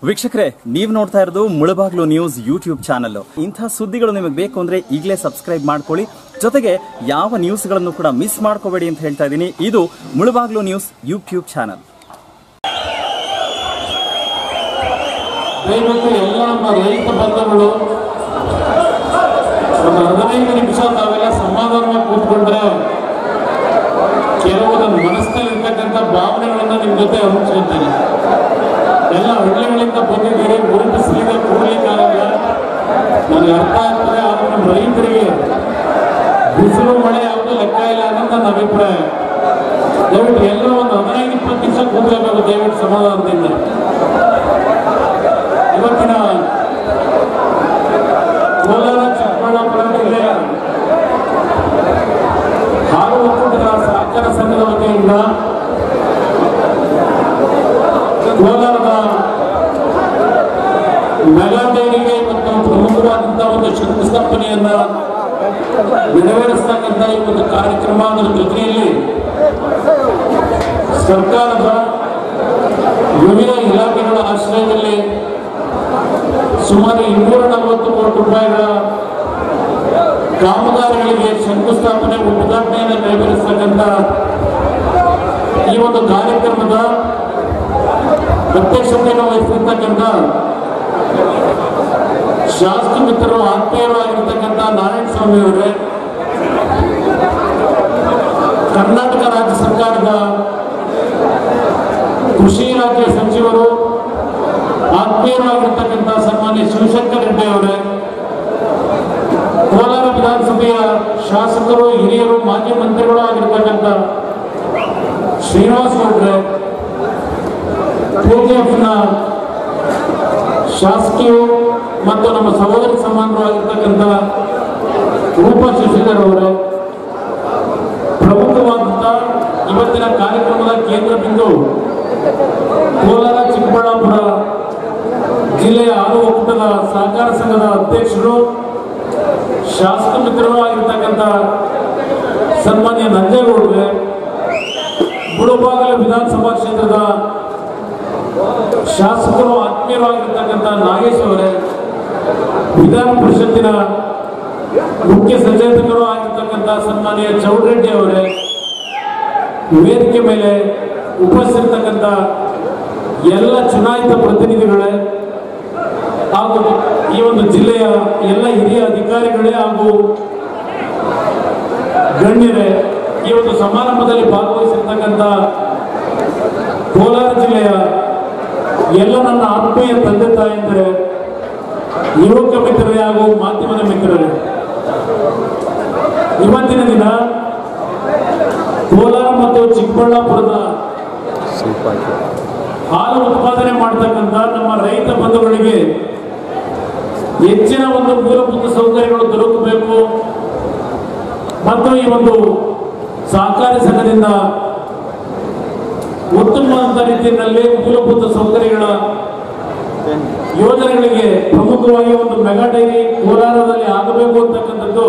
ವೀಕ್ಷಕರೇ, ನೀವು ನೋಡ್ತಾ ಇರೋದು ಮುಳಬಾಗ್ಲು ನ್ಯೂಸ್ ಯೂಟ್ಯೂಬ್ ಚಾನಲ್. ಇಂಥ ಸುದ್ದಿಗಳು ನಿಮಗೆ ಬೇಕು ಅಂದ್ರೆ ಈಗಲೇ ಸಬ್ಸ್ಕ್ರೈಬ್ ಮಾಡ್ಕೊಳ್ಳಿ. ಜೊತೆಗೆ ಯಾವ ನ್ಯೂಸ್ಗಳನ್ನು ಕೂಡ ಮಿಸ್ ಮಾಡ್ಕೋಬೇಡಿ ಅಂತ ಹೇಳ್ತಾ ಇದ್ದೀನಿ. ಇದು ಮುಳಬಾಗ್ಲು ನ್ಯೂಸ್ ಯೂಟ್ಯೂಬ್ ಚಾನಲ್. ದಯವಿಟ್ಟು ಎಲ್ಲ ನಮ್ಮ ರೈತ ಬಂಧುಗಳು ಒಂದು 15 ನಿಮಿಷ ನಾವೆಲ್ಲ ಸಮಾಧಾನವಾಗಿ ಕೂತ್ಕೊಂಡ್ರೆ ಕೆಲವು ನನ್ನ ಮನಸ್ಸಿನಲ್ಲಿರ್ತಕ್ಕಂಥ ಭಾವನೆಗಳನ್ನ ನಿಮ್ಮ ಜೊತೆ ಹಂಚ್ಕೊಳ್ತೇನೆ. ಎಲ್ಲ ಹಳ್ಳಿಗಳಿಂದ ಬಂದಿದ್ದೀರಿ, ಊರು ಬಿಸಿಲಿಗೆ ಕೂಡಲಿಕ್ಕಾಗಲ್ಲ, ನನಗೆ ಅರ್ಥ ಆಗ್ತದೆ. ಆದ್ರೆ ನಮ್ಮ ರೈತರಿಗೆ ಬಿಸಿಲು ಮಳೆ ಯಾವುದು ಲೆಕ್ಕ ಇಲ್ಲ ಅನ್ನೋದು ನನ್ನ ಅಭಿಪ್ರಾಯ. ದಯವಿಟ್ಟು ಎಲ್ಲ ಒಂದು 15-20 ನಿಮಿಷ ಕೂತ್ಕೋಬೇಕು ದಯವಿಟ್ಟು ಸಮಾಧಾನದಿಂದ. ಇವತ್ತಿನ ಕೋಲಾರ ಚಿಕ್ಕಬಳ್ಳಾಪುರ ಜಿಲ್ಲೆಯ ಹಾಲು ಒಕ್ಕೂಟದ ಸಹಕಾರ ಸಂಘದ ವತಿಯಿಂದ ಕೋಲಾರದ ಮೆಗಾ ಡೈರಿಗೆ ಮತ್ತು ಪ್ರಮುಖವಾದಂತಹ ಒಂದು ಶಂಕುಸ್ಥಾಪನೆಯನ್ನ ನೆರವೇರಿಸತಕ್ಕಂಥ ಈ ಒಂದು ಕಾರ್ಯಕ್ರಮ, ಅದರ ಜೊತೆಯಲ್ಲಿ ಸರ್ಕಾರದ ವಿವಿಧ ಇಲಾಖೆಗಳ ಆಶ್ರಯದಲ್ಲಿ ಸುಮಾರು 240 ಕೋಟಿ ರೂಪಾಯಿಗಳ ಕಾಮಗಾರಿಗಳಿಗೆ ಶಂಕುಸ್ಥಾಪನೆ ಉದ್ಘಾಟನೆಯನ್ನು ನೆರವೇರಿಸತಕ್ಕಂಥ ಈ ಒಂದು ಕಾರ್ಯಕ್ರಮದ ಅಧ್ಯಕ್ಷತೆಯನ್ನು ವಹಿಸಿರ್ತಕ್ಕಂಥ ಶಾಸಕ ಮಿತ್ರರು, ಆತ್ಮೀಯರು ಆಗಿರ್ತಕ್ಕಂಥ ನಾರಾಯಣ ಸ್ವಾಮಿ ಅವರೇ, ಕರ್ನಾಟಕ ರಾಜ್ಯ ಸರ್ಕಾರದ ಕೃಷಿ ಇಲಾಖೆ ಸಚಿವರು, ಆತ್ಮೀಯರಾಗಿರ್ತಕ್ಕಂಥ ಸನ್ಮಾನ್ಯ ಶಿವಶಂಕರ್ ರೆಡ್ಡಿ ಅವರೇ, ಕೋಲಾರ ವಿಧಾನಸಭೆಯ ಶಾಸಕರು, ಹಿರಿಯರು, ಮಾಜಿ ಮಂತ್ರಿಗಳು ಆಗಿರ್ತಕ್ಕಂಥ ಶ್ರೀನಿವಾಸ್ ಗೌಡ್ರೆ, ಕೆಜಿಎಫ್ನ ಶಾಸಕಿಯು ಮತ್ತು ನಮ್ಮ ಸಹೋದರಿ ಸಮಾನರು ಆಗಿರ್ತಕ್ಕಂಥ ರೂಪಾ ಶಶಿಧರ್ ಅವರೇ, ಪ್ರಮುಖವಾದಂಥ ಇವತ್ತಿನ ಕಾರ್ಯಕ್ರಮದ ಕೇಂದ್ರ ಬಿಂದು ಕೋಲಾರ ಚಿಕ್ಕಬಳ್ಳಾಪುರ ಜಿಲ್ಲೆಯ ಹಾಲು ಒಕ್ಕೂಟದ ಸಹಕಾರ ಸಂಘದ ಅಧ್ಯಕ್ಷರು, ಶಾಸಕ ಮಿತ್ರರು ಆಗಿರ್ತಕ್ಕಂಥ ಸನ್ಮಾನ್ಯ ನಂಜೇಗೌಡರೇ, ಮುಳಬಾಗಿಲು ವಿಧಾನಸಭಾ ಕ್ಷೇತ್ರದ ಶಾಸಕರು, ಆತ್ಮೀಯರು ಆಗಿರ್ತಕ್ಕಂಥ ನಾಗೇಶ್ ಅವರೇ, ವಿಧಾನ ಪರಿಷತ್ತಿನ ಮುಖ್ಯ ಸಚೇತಕರು ಆಗಿರ್ತಕ್ಕಂಥ ಸನ್ಮಾನ್ಯ ಚೌಡರೆಡ್ಡಿ ಅವರೇ, ವೇದಿಕೆ ಮೇಲೆ ಉಪಸ್ಥಿತಕ್ಕಂಥ ಎಲ್ಲ ಚುನಾಯಿತ ಪ್ರತಿನಿಧಿಗಳೇ ಹಾಗೂ ಈ ಒಂದು ಜಿಲ್ಲೆಯ ಎಲ್ಲ ಹಿರಿಯ ಅಧಿಕಾರಿಗಳೇ ಹಾಗೂ ಗಣ್ಯರೇ, ಈ ಒಂದು ಸಮಾರಂಭದಲ್ಲಿ ಭಾಗವಹಿಸಿರ್ತಕ್ಕಂಥ ಕೋಲಾರ ಜಿಲ್ಲೆಯ ಎಲ್ಲ ನನ್ನ ಆತ್ಮೀಯ ತಂದೆ ತಾಯಂದಿರೇ, ಯುವಕ ಮಿತ್ರರೇ ಹಾಗೂ ಮಾಧ್ಯಮದ ಮಿತ್ರರೇ, ಇವತ್ತಿನ ದಿನ ಕೋಲಾರ ಮತ್ತು ಚಿಕ್ಕಬಳ್ಳಾಪುರದ ಹಾಲು ಉತ್ಪಾದನೆ ಮಾಡತಕ್ಕಂಥ ನಮ್ಮ ರೈತ ಬಂಧುಗಳಿಗೆ ಹೆಚ್ಚಿನ ಒಂದು ಮೂಲಭೂತ ಸೌಕರ್ಯಗಳು ದೊರಕಬೇಕು ಮತ್ತು ಈ ಒಂದು ಸಹಕಾರಿ ಸಂಘದಿಂದ ಉತ್ತಮವಾದ ರೀತಿಯಲ್ಲಿ ಮೂಲಭೂತ ಸೌಕರ್ಯಗಳ ಯೋಜನೆಗಳಿಗೆ ಪ್ರಮುಖವಾಗಿ ಒಂದು ಮೆಗಾ ಡೈರಿ ಕೋಲಾರದಲ್ಲಿ ಆಗಬೇಕು ಅಂತಕ್ಕಂಥದ್ದು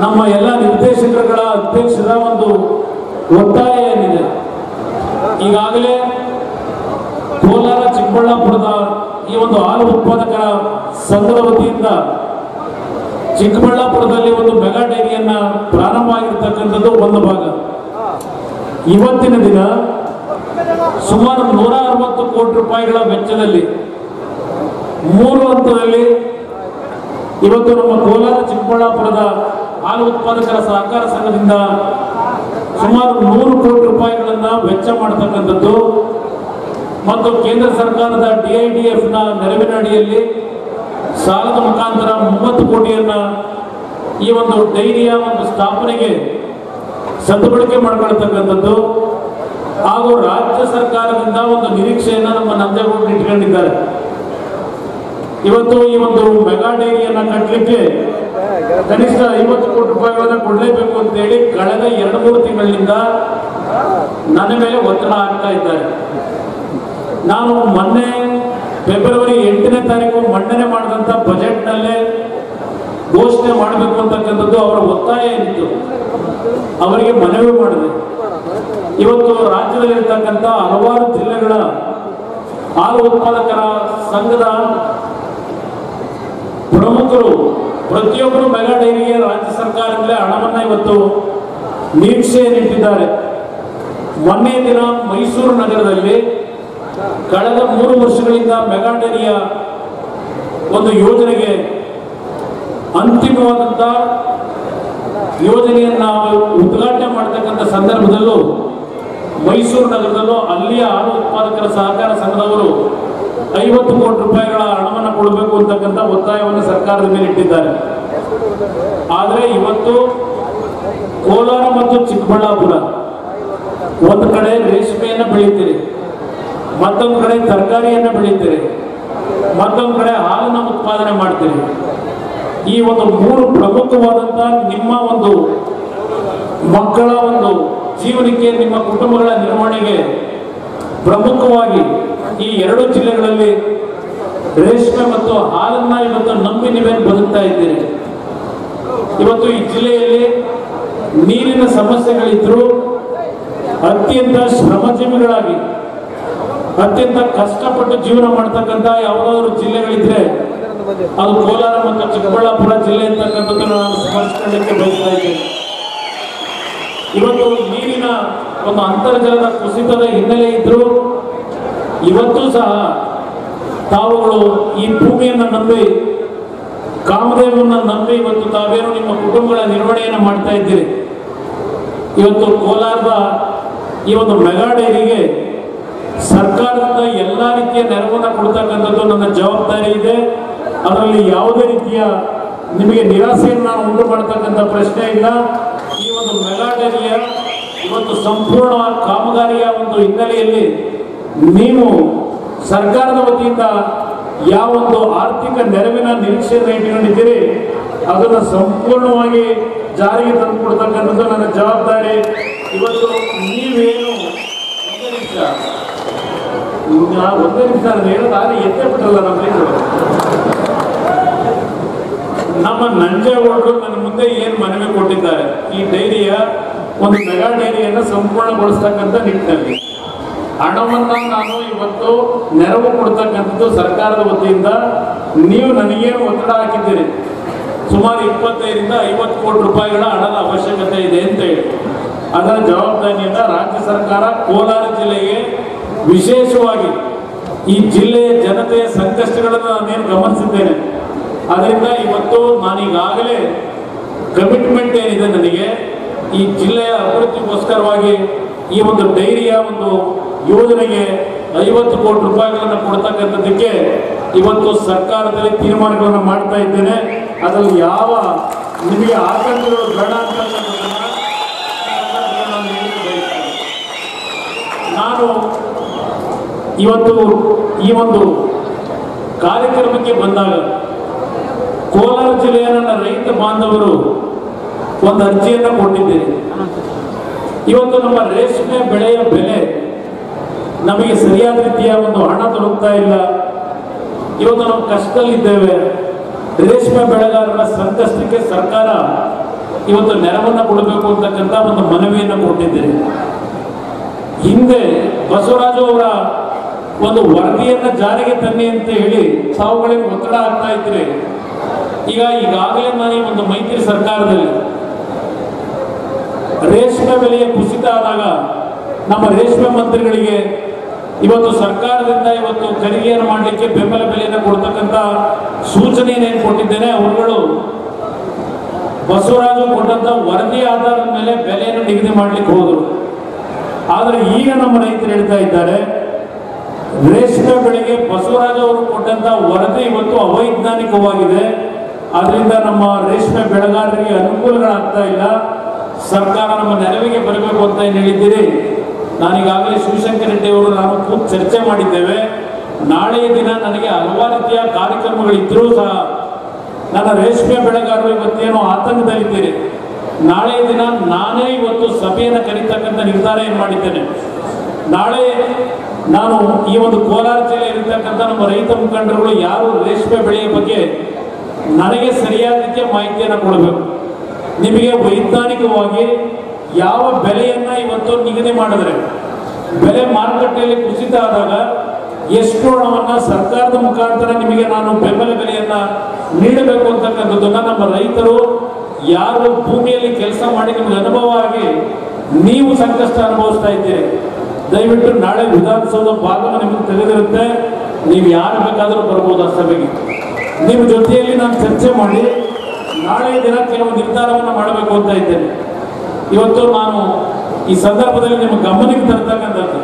ನಮ್ಮ ಎಲ್ಲ ನಿರ್ದೇಶಕರುಗಳ ಅಧ್ಯಕ್ಷರ ಒಂದು ಒತ್ತಾಯ ಏನಿದೆ. ಈಗಾಗಲೇ ಕೋಲಾರ ಚಿಕ್ಕಬಳ್ಳಾಪುರದ ಈ ಒಂದು ಹಾಲು ಉತ್ಪಾದಕರ ಸಂಘದ ವತಿಯಿಂದ ಚಿಕ್ಕಬಳ್ಳಾಪುರದಲ್ಲಿ ಒಂದು ಮೆಗಾ ಡೈರಿಯನ್ನ ಪ್ರಾರಂಭ ಆಗಿರ್ತಕ್ಕಂಥದ್ದು ಒಂದು ಭಾಗ. ಇವತ್ತಿನ ದಿನ ಸುಮಾರು 160 ಕೋಟಿ ರೂಪಾಯಿಗಳ ವೆಚ್ಚದಲ್ಲಿ 3 ಹಂತದಲ್ಲಿ ಇವತ್ತು ನಮ್ಮ ಕೋಲಾರ ಚಿಕ್ಕಬಳ್ಳಾಪುರದ ಹಾಲು ಉತ್ಪಾದಕರ ಸಹಕಾರ ಸಂಘದಿಂದ ಸುಮಾರು 100 ಕೋಟಿ ರೂಪಾಯಿಗಳನ್ನ ವೆಚ್ಚ ಮಾಡತಕ್ಕಂಥದ್ದು ಮತ್ತು ಕೇಂದ್ರ ಸರ್ಕಾರದ DIDF ನೆರವಿನ ಅಡಿಯಲ್ಲಿ ಸಾಲದ ಮುಖಾಂತರ 30 ಕೋಟಿಯನ್ನ ಈ ಒಂದು ಡೈರಿಯ ಒಂದು ಸ್ಥಾಪನೆಗೆ ಸದ್ಬಳಕೆ ಮಾಡಿಕೊಳ್ತಕ್ಕಂಥದ್ದು ಹಾಗೂ ರಾಜ್ಯ ಸರ್ಕಾರದಿಂದ ಒಂದು ನಿರೀಕ್ಷೆಯನ್ನ ನಮ್ಮ ನಂಜೇಗೌಡರು ಇಟ್ಕೊಂಡಿದ್ದಾರೆ. ಇವತ್ತು ಈ ಒಂದು ಮೆಗಾ ಡೈರಿಯನ್ನ ಕಟ್ಟಲಿಕ್ಕೆ ಕನಿಷ್ಠ 50 ಕೋಟಿ ರೂಪಾಯಿಗಳನ್ನ ಕೊಡಲೇಬೇಕು ಅಂತ ಹೇಳಿ ಕಳೆದ 2-3 ತಿಂಗಳಿಂದ ನನ್ನ ಮೇಲೆ ಒತ್ತಡ ಹಾಕ್ತಾ ಇದ್ದಾರೆ. ನಾನು ಮೊನ್ನೆ ಫೆಬ್ರವರಿ 8ನೇ ತಾರೀಕು ಮಂಡನೆ ಮಾಡಿದಂಥ ಬಜೆಟ್ನಲ್ಲೇ ಘೋಷಣೆ ಮಾಡಬೇಕು ಅಂತಕ್ಕಂಥದ್ದು ಅವರ ಒತ್ತಾಯ ಇತ್ತು. ಅವರಿಗೆ ಮನವಿ ಮಾಡಿದೆ. ಇವತ್ತು ರಾಜ್ಯದಲ್ಲಿರ್ತಕ್ಕಂಥ ಹಲವಾರು ಜಿಲ್ಲೆಗಳ ಹಾಲು ಉತ್ಪಾದಕರ ಸಂಘದ ಪ್ರಮುಖರು ಪ್ರತಿಯೊಬ್ಬರು ಮೆಗಾ ಡೈರಿಗೆ ರಾಜ್ಯ ಸರ್ಕಾರದಲ್ಲೇ ಹಣವನ್ನ ಇವತ್ತು ನಿರೀಕ್ಷೆಯನ್ನಿಟ್ಟಿದ್ದಾರೆ. ಮೊನ್ನೆ ದಿನ ಮೈಸೂರು ನಗರದಲ್ಲಿ ಕಳೆದ 3 ವರ್ಷಗಳಿಂದ ಮೆಗಾ ಡೈರಿಯ ಒಂದು ಯೋಜನೆಗೆ ಅಂತಿಮವಾದಂತ ಯೋಜನೆಯನ್ನ ಉದ್ಘಾಟನೆ ಮಾಡತಕ್ಕಂಥ ಸಂದರ್ಭದಲ್ಲೂ ಮೈಸೂರು ನಗರದಲ್ಲೂ ಅಲ್ಲಿಯ ಹಾಲು ಉತ್ಪಾದಕರ ಸಹಕಾರ ಸಂಘದವರು 50 ಕೋಟಿ ರೂಪಾಯಿಗಳ ಹಣವನ್ನು ಕೊಡಬೇಕು ಅಂತಕ್ಕಂಥ ಒತ್ತಾಯವನ್ನು ಸರ್ಕಾರದ ಮೇಲೆ ಇಟ್ಟಿದ್ದಾರೆ. ಆದರೆ ಇವತ್ತು ಕೋಲಾರ ಮತ್ತು ಚಿಕ್ಕಬಳ್ಳಾಪುರ ಒಂದು ಕಡೆ ರೇಷ್ಮೆಯನ್ನು ಬೆಳೀತೀರಿ, ಮತ್ತೊಂದು ಕಡೆ ತರಕಾರಿಯನ್ನು ಬೆಳೀತೀರಿ, ಮತ್ತೊಂದು ಕಡೆ ಹಾಲನ್ನು ಉತ್ಪಾದನೆ ಮಾಡ್ತೀರಿ. ಈ ಒಂದು 3 ಪ್ರಮುಖವಾದಂತಹ ನಿಮ್ಮ ಒಂದು ಮಕ್ಕಳ ಒಂದು ಜೀವನಕ್ಕೆ, ನಿಮ್ಮ ಕುಟುಂಬಗಳ ನಿರ್ವಹಣೆಗೆ ಪ್ರಮುಖವಾಗಿ ಈ 2 ಜಿಲ್ಲೆಗಳಲ್ಲಿ ರೇಷ್ಮೆ ಮತ್ತು ಹಾಲನ್ನ ಇವತ್ತು ನಂಬಿ ನೀವೇನು ಬದುಕ್ತಾ ಇದ್ದೀರಿ. ಇವತ್ತು ಈ ಜಿಲ್ಲೆಯಲ್ಲಿ ನೀರಿನ ಸಮಸ್ಯೆಗಳಿದ್ರು ಅತ್ಯಂತ ಶ್ರಮಜೀವಿಗಳಾಗಿ ಅತ್ಯಂತ ಕಷ್ಟಪಟ್ಟು ಜೀವನ ಮಾಡ್ತಕ್ಕಂಥ ಯಾವುದಾದ್ರು ಜಿಲ್ಲೆಗಳಿದ್ರೆ ಅದು ಕೋಲಾರ ಮತ್ತು ಚಿಕ್ಕಬಳ್ಳಾಪುರ ಜಿಲ್ಲೆ ಅಂತಕ್ಕಂಥದ್ದು ನಾನು ಸ್ಮರಿಸಿಕೊಳ್ಳಕ್ಕೆ ಬಯಸ್ತಾ ಇದ್ದೇನೆ. ಇವತ್ತು ನೀರಿನ ಒಂದು ಅಂತರ್ಜಲದ ಕುಸಿತದ ಹಿನ್ನೆಲೆ ಇದ್ರು ಇವತ್ತು ಸಹ ತಾವುಗಳು ಈ ಭೂಮಿಯನ್ನು ನಂಬಿ, ಕಾಮದೇವನ್ನ ನಂಬಿ ಇವತ್ತು ತಾವೇನು ನಿಮ್ಮ ಕುಟುಂಬಗಳ ನಿರ್ವಹಣೆಯನ್ನು ಮಾಡ್ತಾ ಇದ್ದೀರಿ. ಇವತ್ತು ಕೋಲಾರದ ಈ ಒಂದು ಮೆಗಾ ಡೈರಿಗೆ ಸರ್ಕಾರದಿಂದ ಎಲ್ಲ ರೀತಿಯ ನೆರವನ್ನು ಕೊಡ್ತಕ್ಕಂಥದ್ದು ನನ್ನ ಜವಾಬ್ದಾರಿ ಇದೆ. ಅದರಲ್ಲಿ ಯಾವುದೇ ರೀತಿಯ ನಿಮಗೆ ನಿರಾಸೆಯನ್ನು ನಾನು ಉಂಟು ಮಾಡತಕ್ಕಂಥ ಪ್ರಶ್ನೆ ಇಲ್ಲ. ಈ ಒಂದು ಮೆಗಾ ಡೈರಿಯ ಇವತ್ತು ಸಂಪೂರ್ಣ ಕಾಮಗಾರಿಯ ಒಂದು ಹಿನ್ನೆಲೆಯಲ್ಲಿ ನೀವು ಸರ್ಕಾರದ ವತಿಯಿಂದ ಯಾವೊಂದು ಆರ್ಥಿಕ ನೆರವಿನ ನಿರೀಕ್ಷೆಯನ್ನು ಇಟ್ಟುಕೊಂಡಿದ್ದೀರಿ ಅದನ್ನು ಸಂಪೂರ್ಣವಾಗಿ ಜಾರಿಗೆ ತಂದುಕೊಡ್ತಕ್ಕಂಥದ್ದು ನನ್ನ ಜವಾಬ್ದಾರಿ. ಇವತ್ತು ನೀವೇನು ಒಂದೇ ನಿಮಿಷ ನಾನು ಹೇಳೋದಾದ್ರೆ ಎತ್ತೇ ಬಿಟ್ಟಲ್ಲ ನಮ್ಮ ನಂಜೇಗೌಡರು ನನ್ನ ಮುಂದೆ ಏನು ಮನವಿ ಕೊಟ್ಟಿದ್ದಾರೆ, ಈ ಡೈರಿಯ ಒಂದು ಮೆಗಾ ಡೈರಿಯನ್ನು ಸಂಪೂರ್ಣಗೊಳಿಸ್ತಕ್ಕಂಥ ನಿಟ್ಟಿನಲ್ಲಿ ಹಣವನ್ನ ನಾನು ಇವತ್ತು ನೆರವು ಕೊಡ್ತಕ್ಕಂಥದ್ದು ಸರ್ಕಾರದ ವತಿಯಿಂದ ನೀವು ನನಗೇನು ಒತ್ತಡ ಹಾಕಿದ್ದೀರಿ, ಸುಮಾರು 25ರಿಂದ 50 ಕೋಟಿ ರೂಪಾಯಿಗಳ ಹಣದ ಅವಶ್ಯಕತೆ ಇದೆ ಅಂತ ಹೇಳಿ ಅದರ ಜವಾಬ್ದಾರಿಯಿಂದ ರಾಜ್ಯ ಸರ್ಕಾರ ಕೋಲಾರ ಜಿಲ್ಲೆಗೆ ವಿಶೇಷವಾಗಿ ಈ ಜಿಲ್ಲೆಯ ಜನತೆಯ ಸಂಕಷ್ಟಗಳನ್ನು ನಾನೇನು ಗಮನಿಸಿದ್ದೇನೆ. ಅದರಿಂದ ಇವತ್ತು ನಾನೀಗಾಗಲೇ ಕಮಿಟ್ಮೆಂಟ್ ಏನಿದೆ ನನಗೆ ಈ ಜಿಲ್ಲೆಯ ಅಭಿವೃದ್ಧಿಗೋಸ್ಕರವಾಗಿ ಈ ಒಂದು ಡೈರಿಯ ಒಂದು ಯೋಜನೆಗೆ 50 ಕೋಟಿ ರೂಪಾಯಿಗಳನ್ನು ಕೊಡ್ತಕ್ಕಂಥದ್ದಕ್ಕೆ ಇವತ್ತು ಸರ್ಕಾರದಲ್ಲಿ ತೀರ್ಮಾನಗಳನ್ನು ಮಾಡ್ತಾ ಇದ್ದೇನೆ. ಅದರಲ್ಲಿ ಯಾವ ನಿಮಗೆ ಆತಂಕಗಳು ಬೇಡ ಅಂತಕ್ಕಂಥದ್ದನ್ನು ನಾನು ಇವತ್ತು ಈ ಒಂದು ಕಾರ್ಯಕ್ರಮಕ್ಕೆ ಬಂದಾಗ ಕೋಲಾರ ಜಿಲ್ಲೆಯ ನನ್ನ ರೈತ ಬಾಂಧವರು ಒಂದು ಅರ್ಜಿಯನ್ನು ಕೊಟ್ಟಿದ್ದೇನೆ. ಇವತ್ತು ನಮ್ಮ ರೇಷ್ಮೆ ಬೆಳೆಯ ಬೆಲೆ ನಮಗೆ ಸರಿಯಾದ ರೀತಿಯ ಒಂದು ಹಣ ದೊರಕ್ತಾ ಇಲ್ಲ. ಇವತ್ತು ನಾವು ಕಷ್ಟದಲ್ಲಿದ್ದೇವೆ. ರೇಷ್ಮೆ ಬೆಳೆಗಾರರ ಸಂಕಷ್ಟಕ್ಕೆ ಸರ್ಕಾರ ಇವತ್ತು ನೆರವನ್ನು ಕೊಡಬೇಕು ಅಂತಕ್ಕಂಥ ಒಂದು ಮನವಿಯನ್ನು ಕೊಟ್ಟಿದ್ದೇನೆ. ಹಿಂದೆ ಬಸವರಾಜು ಅವರ ಒಂದು ವರದಿಯನ್ನು ಜಾರಿಗೆ ತನ್ನಿ ಅಂತ ಹೇಳಿ ತಾವುಗಳಿಗೆ ಒತ್ತಡ ಆಗ್ತಾ ಇದ್ರೆ ಈಗಾಗಲೇ ನಾನು ಈ ಒಂದು ಮೈತ್ರಿ ಸರ್ಕಾರದಲ್ಲಿ ರೇಷ್ಮೆ ಬೆಲೆಯ ಕುಸಿತ ಆದಾಗ ನಮ್ಮ ರೇಷ್ಮೆ ಮಂತ್ರಿಗಳಿಗೆ ಇವತ್ತು ಸರ್ಕಾರದಿಂದ ಇವತ್ತು ಖರೀದಿಯನ್ನು ಮಾಡಲಿಕ್ಕೆ ಬೆಂಬಲ ಬೆಲೆಯನ್ನು ಕೊಡ್ತಕ್ಕಂಥ ಸೂಚನೆಯನ್ನು ಕೊಟ್ಟಿದ್ದೇನೆ. ಅವರುಗಳು ಬಸವರಾಜು ಕೊಟ್ಟಂತ ವರದಿ ಆಧಾರದ ಮೇಲೆ ಬೆಲೆಯನ್ನು ನಿಗದಿ ಮಾಡಲಿಕ್ಕೆ ಹೋದರು. ಆದರೆ ಈಗ ನಮ್ಮ ರೈತರು ಹೇಳ್ತಾ ಇದ್ದಾರೆ ರೇಷ್ಮೆ ಬೆಳೆಗೆ ಬಸವರಾಜು ಅವರು ಕೊಟ್ಟಂತ ವರದಿ ಇವತ್ತು ಅವೈಜ್ಞಾನಿಕವಾಗಿದೆ. ಅದರಿಂದ ನಮ್ಮ ರೇಷ್ಮೆ ಬೆಳೆಗಾರರಿಗೆ ಅನುಕೂಲಗಳಾಗ್ತಾ ಇಲ್ಲ. ಸರ್ಕಾರ ನಮ್ಮ ನೆರವಿಗೆ ಬರಬೇಕು ಅಂತ ಏನು ಹೇಳಿದ್ದೀರಿ. ನಾನೀಗಾಗಲೇ ಶಿವಶಂಕರ್ ರೆಡ್ಡಿ ಅವರು ನಾನು ಕೂತು ಚರ್ಚೆ ಮಾಡಿದ್ದೇವೆ. ನಾಳೆಯ ದಿನ ನನಗೆ ಹಲವಾರು ರೀತಿಯ ಕಾರ್ಯಕ್ರಮಗಳಿದ್ದರೂ ಸಹ ನನ್ನ ರೇಷ್ಮೆ ಬೆಳೆಗಾರರು ಇವತ್ತೇನು ಆತಂಕದಲ್ಲಿದ್ದೀರಿ. ನಾಳೆಯ ದಿನ ನಾನೇ ಇವತ್ತು ಸಭೆಯನ್ನು ಕರೀತಕ್ಕಂಥ ನಿರ್ಧಾರ ಏನು ಮಾಡಿದ್ದೇನೆ. ನಾಳೆ ನಾನು ಈ ಒಂದು ಕೋಲಾರ ಜಿಲ್ಲೆಯಲ್ಲಿರ್ತಕ್ಕಂಥ ನಮ್ಮ ರೈತ ಮುಖಂಡರುಗಳು ಯಾರು ರೇಷ್ಮೆ ಬೆಳೆಯ ಬಗ್ಗೆ ನನಗೆ ಸರಿಯಾದ ರೀತಿಯ ಮಾಹಿತಿಯನ್ನು ಕೊಡಬೇಕು. ನಿಮಗೆ ವೈಜ್ಞಾನಿಕವಾಗಿ ಯಾವ ಬೆಲೆಯನ್ನ ಇವತ್ತು ನಿಗದಿ ಮಾಡಿದ್ರೆ ಬೆಲೆ ಮಾರುಕಟ್ಟೆಯಲ್ಲಿ ಕುಸಿತ ಆದಾಗ ಎಷ್ಟು ಹಣವನ್ನ ಸರ್ಕಾರದ ಮುಖಾಂತರ ನಿಮಗೆ ನಾನು ಬೆಂಬಲ ಬೆಲೆಯನ್ನ ನೀಡಬೇಕು ಅಂತಕ್ಕಂಥದ್ದನ್ನ ನಮ್ಮ ರೈತರು ಯಾರು ಭೂಮಿಯಲ್ಲಿ ಕೆಲಸ ಮಾಡಿ ನಿಮ್ಗೆ ಅನುಭವ ಆಗಿ ನೀವು ಸಂಕಷ್ಟ ಅನುಭವಿಸ್ತಾ ಇದ್ದೀರಿ. ದಯವಿಟ್ಟು ನಾಳೆ ವಿಧಾನಸೌಧ ಭಾಗ ನಿಮಗೆ ತೆಗೆದಿರುತ್ತೆ, ನೀವು ಯಾರು ಬೇಕಾದರೂ ಬರ್ಬೋದು ಆ ಸಭೆಗೆ. ನಿಮ್ಮ ಜೊತೆಯಲ್ಲಿ ನಾನು ಚರ್ಚೆ ಮಾಡಿ ನಾಳೆ ದಿನ ಕೆಲವು ನಿರ್ಧಾರವನ್ನು ಮಾಡಬೇಕು ಅಂತ ಇದ್ದೇನೆ. ಇವತ್ತು ನಾನು ಈ ಸಂದರ್ಭದಲ್ಲಿ ನಿಮ್ಮ ಗಮನಕ್ಕೆ ತರ್ತಕ್ಕಂಥದ್ದು,